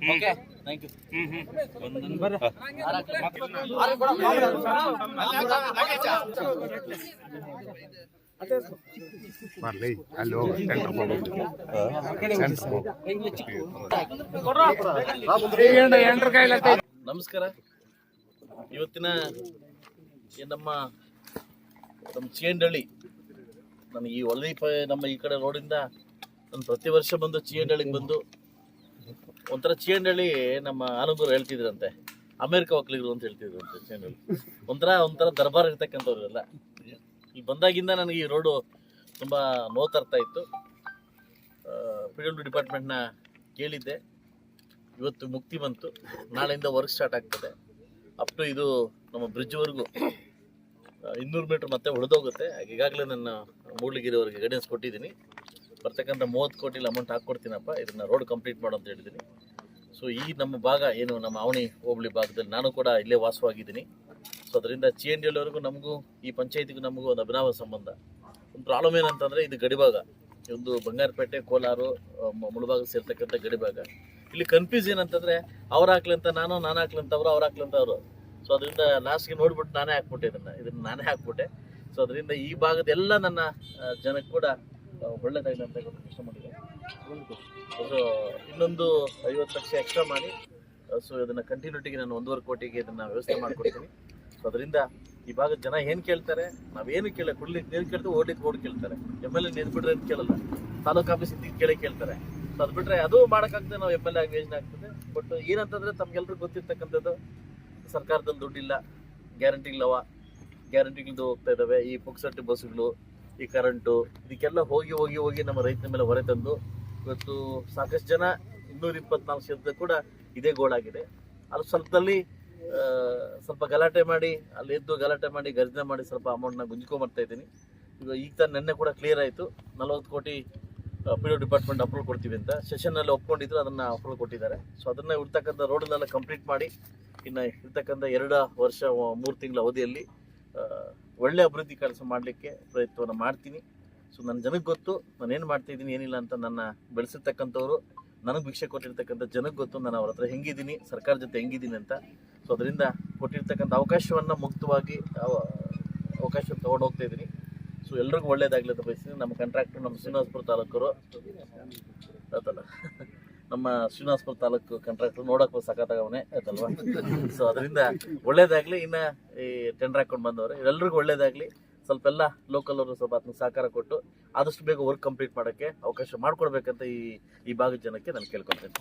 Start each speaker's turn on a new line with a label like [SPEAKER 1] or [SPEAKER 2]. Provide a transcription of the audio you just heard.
[SPEAKER 1] Okay, thank you. ನಮಸ್ಕಾರ. ಇವತ್ತಿನ ನಮ್ಮ ಚಿಯಂಡಳ್ಳಿ, ನನಗೆ ಈ ಒಳ್ಳೆ ನಮ್ಮ ಈ ಕಡೆ ರೋಡಿಂದ ನಾನು ಪ್ರತಿ ವರ್ಷ ಬಂದು ಚಿಯಂಡಳ್ಳಿಗೆ ಬಂದು ಒಂಥರ ಚಿಯಂಡಳ್ಳಿ ನಮ್ಮ ಆನಂದೂರು ಹೇಳ್ತಿದ್ರಂತೆ, ಅಮೇರಿಕ ಒಕ್ಕಲಿಗರು ಅಂತ ಹೇಳ್ತಿದ್ರಂತೆ. ಚಿಯಂಡಳ್ಳಿ ಒಂಥರ ದರ್ಬಾರ್ ಇರ್ತಕ್ಕಂಥವ್ರು ಎಲ್ಲ. ಇಲ್ಲಿ ಬಂದಾಗಿಂದ ನನಗೆ ಈ ರೋಡು ತುಂಬ ನೋವು ತರ್ತಾ ಇತ್ತು. PWD ಡಿಪಾರ್ಟ್ಮೆಂಟ್ನ ಕೇಳಿದ್ದೆ, ಇವತ್ತು ಮುಕ್ತಿ ಬಂತು. ನಾಳೆಯಿಂದ ವರ್ಕ್ ಸ್ಟಾರ್ಟ್ ಆಗ್ತದೆ. ಅಪ್ ಟು ಇದು ನಮ್ಮ ಬ್ರಿಡ್ಜ್ವರೆಗೂ 200 ಮೀಟ್ರ್ ಮತ್ತೆ ಉಳಿದೋಗುತ್ತೆ. ಈಗಾಗಲೇ ನನ್ನ ಮೂಡ್ಲಿಗಿರಿಯವರಿಗೆ ಗೈಡೆನ್ಸ್ ಕೊಟ್ಟಿದ್ದೀನಿ. ಬರ್ತಕ್ಕಂಥ 30 ಕೋಟಿಲಿ ಅಮೌಂಟ್ ಹಾಕ್ಕೊಡ್ತೀನಪ್ಪ, ಇದನ್ನು ರೋಡ್ ಕಂಪ್ಲೀಟ್ ಮಾಡೋ ಅಂತ ಹೇಳಿದ್ದೀನಿ. ಸೊ ಈ ನಮ್ಮ ಭಾಗ ಏನು, ನಮ್ಮ ಅವಣಿ ಹೋಬಳಿ ಭಾಗದಲ್ಲಿ ನಾನು ಕೂಡ ಇಲ್ಲೇ ವಾಸವಾಗಿದ್ದೀನಿ. ಸೊ ಅದರಿಂದ ಚಿಯಂಡಳ್ಳಿವರೆಗೂ ನಮಗೂ ಈ ಪಂಚಾಯತಿಗೂ ನಮಗೂ ಒಂದು ಅಭಿನವ ಸಂಬಂಧ. ಒಂದು ಪ್ರಾಬ್ಲಮ್ ಏನಂತಂದರೆ, ಇದು ಗಡಿಭಾಗ, ಒಂದು ಬಂಗಾರಪೇಟೆ, ಕೋಲಾರ, ಮುಳಭಾಗ ಸೇರ್ತಕ್ಕಂಥ ಗಡಿಭಾಗ. ಇಲ್ಲಿ ಕನ್ಫ್ಯೂಸ್ ಏನಂತಂದರೆ, ಅವ್ರು ಹಾಕ್ಲಿ ಅಂತ ನಾನು ಹಾಕ್ಲಿ ಅಂತ ಅವ್ರು ಹಾಕ್ಲಿ ಅಂತ ಅವರು. ಸೊ ಅದರಿಂದ ಲಾಸ್ಟ್ಗೆ ನೋಡ್ಬಿಟ್ಟು ನಾನೇ ಹಾಕ್ಬಿಟ್ಟೆ, ಇದನ್ನು ನಾನೇ ಹಾಕ್ಬಿಟ್ಟೆ. ಸೊ ಅದರಿಂದ ಈ ಭಾಗದೆಲ್ಲ ನನ್ನ ಜನಕ್ಕೆ ಕೂಡ ಒಳ್ಳೆಯದಾಗಲಿ ಅಂತ ಇಷ್ಟ ಮಾಡಿದೆ. ಸೊ ಇನ್ನೊಂದು 50 ಲಕ್ಷ ಎಕ್ಸ್ಟ್ರಾ ಮಾಡಿ, ಸೊ ಇದನ್ನು ಕಂಟಿನ್ಯೂಟಿಗೆ ನಾನು 1.5 ಕೋಟಿಗೆ ಇದನ್ನು ವ್ಯವಸ್ಥೆ ಮಾಡಿಕೊಡ್ತೀನಿ. ಸೊ ಅದರಿಂದ ಈ ಭಾಗದ ಜನ ಏನು ಕೇಳ್ತಾರೆ, ನಾವೇನು ಕುಡ್ಲಿಕ್ಕೆ ನೀರು ಕೇಳ್ತೀವಿ, ಓಡ್ಲಿಕ್ಕೆ ರೋಡ್ ಕೇಳ್ತಾರೆ. MLA ನೀರು ಬಿಡ್ರೆ ಅಂತ ಕೇಳಲ್ಲ, ತಾಲೂಕು ಆಫೀಸ್ ಇದ್ದಿದ್ದು ಕೇಳ್ತಾರೆ. ಸೊ ಅದು ಬಿಟ್ಟರೆ ಅದು ಮಾಡೋಕ್ಕಾಗ್ತದೆ, ನಾವು MLA ಆಗಿ ಯೋಜನೆ ಆಗ್ತದೆ. ಬಟ್ ಏನಂತಂದರೆ, ತಮ್ಗೆಲ್ರಿಗೂ ಗೊತ್ತಿರ್ತಕ್ಕಂಥದ್ದು, ಸರ್ಕಾರದಲ್ಲಿ ದುಡ್ಡಿಲ್ಲ, ಗ್ಯಾರಂಟಿಗಳು ಹೋಗ್ತಾ ಇದ್ದಾವೆ. ಈ ಪುಕ್ಸಟ್ಟಿ ಬಸ್ಸುಗಳು, ಈ ಕರೆಂಟು, ಇದಕ್ಕೆಲ್ಲ ಹೋಗಿ ನಮ್ಮ ರೈತರ ಮೇಲೆ ಹೊರೆ ತಂದು ಇವತ್ತು ಸಾಕಷ್ಟು ಜನ 224 ಕ್ಷೇತ್ರ ಕೂಡ ಇದೇ ಗೋಳಾಗಿದೆ. ಅದು ಸ್ವಲ್ಪ ಗಲಾಟೆ ಮಾಡಿ, ಅಲ್ಲಿ ಎದ್ದು ಗಲಾಟೆ ಮಾಡಿ, ಗರ್ಜನೆ ಮಾಡಿ ಸ್ವಲ್ಪ ಅಮೌಂಟ್ನ ಗುಂಜ್ಕೊಂಬರ್ತಾ ಇದ್ದೀನಿ. ಈಗ ತಾನು ನೆನ್ನೆ ಕೂಡ ಕ್ಲಿಯರ್ ಆಯಿತು, 40 ಕೋಟಿ PWD ಡಿಪಾರ್ಟ್ಮೆಂಟ್ ಅಪ್ರೂವ್ ಕೊಡ್ತೀವಿ ಅಂತ ಸೆಷನ್ನಲ್ಲಿ ಒಪ್ಕೊಂಡಿದ್ರು, ಅದನ್ನು ಅಪ್ರೂವ್ ಕೊಟ್ಟಿದ್ದಾರೆ. ಸೊ ಅದನ್ನು ಇರ್ತಕ್ಕಂಥ ರೋಡನ್ನೆಲ್ಲ ಕಂಪ್ಲೀಟ್ ಮಾಡಿ, ಇನ್ನು ಇರ್ತಕ್ಕಂಥ 2 ವರ್ಷ 3 ತಿಂಗಳ ಅವಧಿಯಲ್ಲಿ ಒಳ್ಳೆ ಅಭಿವೃದ್ಧಿ ಕೆಲಸ ಮಾಡಲಿಕ್ಕೆ ಪ್ರಯತ್ನವನ್ನು ಮಾಡ್ತೀನಿ. ಸೊ ನನ್ನ ಜನಕ್ಕೆ ಗೊತ್ತು ನಾನು ಏನು ಮಾಡ್ತಾಯಿದ್ದೀನಿ, ಏನಿಲ್ಲ ಅಂತ. ನನ್ನ ಬೆಳೆಸಿರ್ತಕ್ಕಂಥವ್ರು, ನನಗೆ ಭಿಕ್ಷೆ ಕೊಟ್ಟಿರ್ತಕ್ಕಂಥ ಜನಕ್ಕೆ ಗೊತ್ತು ನಾನು ಅವ್ರ ಹತ್ರ ಹೆಂಗಿದ್ದೀನಿ, ಸರ್ಕಾರ ಜೊತೆ ಹೆಂಗಿದ್ದೀನಿ ಅಂತ. ಸೊ ಅದರಿಂದ ಕೊಟ್ಟಿರ್ತಕ್ಕಂಥ ಅವಕಾಶವನ್ನು ಮುಕ್ತವಾಗಿ ಅವಕಾಶ ತೊಗೊಂಡು ಹೋಗ್ತಾ ಇದ್ದೀನಿ. ಸೊ ಎಲ್ರಿಗೂ ಒಳ್ಳೇದಾಗಲಿ ಅಂತ ಬಯಸ್ತೀನಿ. ನಮ್ಮ ಕಾಂಟ್ರಾಕ್ಟರ್, ನಮ್ಮ ಶ್ರೀನಿವಾಸಪುರ ತಾಲೂಕರು ಆಯ್ತಲ್ಲ, ನಮ್ಮ ಶ್ರೀನಿವಾಸಪುರ ತಾಲೂಕು ಕಾಂಟ್ರಾಕ್ಟರ್ ನೋಡೋಕೆ ಸಖತ್ತಾಗವನೇ ಆಯ್ತಲ್ವ. ಸೊ ಅದರಿಂದ ಒಳ್ಳೇದಾಗಲಿ. ಇನ್ನು ಈ ಟೆಂಡರ್ ಹಾಕೊಂಡು ಬಂದವರು ಎಲ್ಲರಿಗೂ ಒಳ್ಳೇದಾಗಲಿ. ಸ್ವಲ್ಪ ಎಲ್ಲ ಲೋಕಲ್ ಅವರು ಸ್ವಲ್ಪ ಅದನ್ನ ಸಹಕಾರ ಕೊಟ್ಟು ಆದಷ್ಟು ಬೇಗ ವರ್ಕ್ ಕಂಪ್ಲೀಟ್ ಮಾಡೋಕ್ಕೆ ಅವಕಾಶ ಮಾಡಿಕೊಡ್ಬೇಕಂತ ಈ ಭಾಗದ ಜನಕ್ಕೆ ನಾನು ಕೇಳ್ಕೊಳ್ತೇನೆ.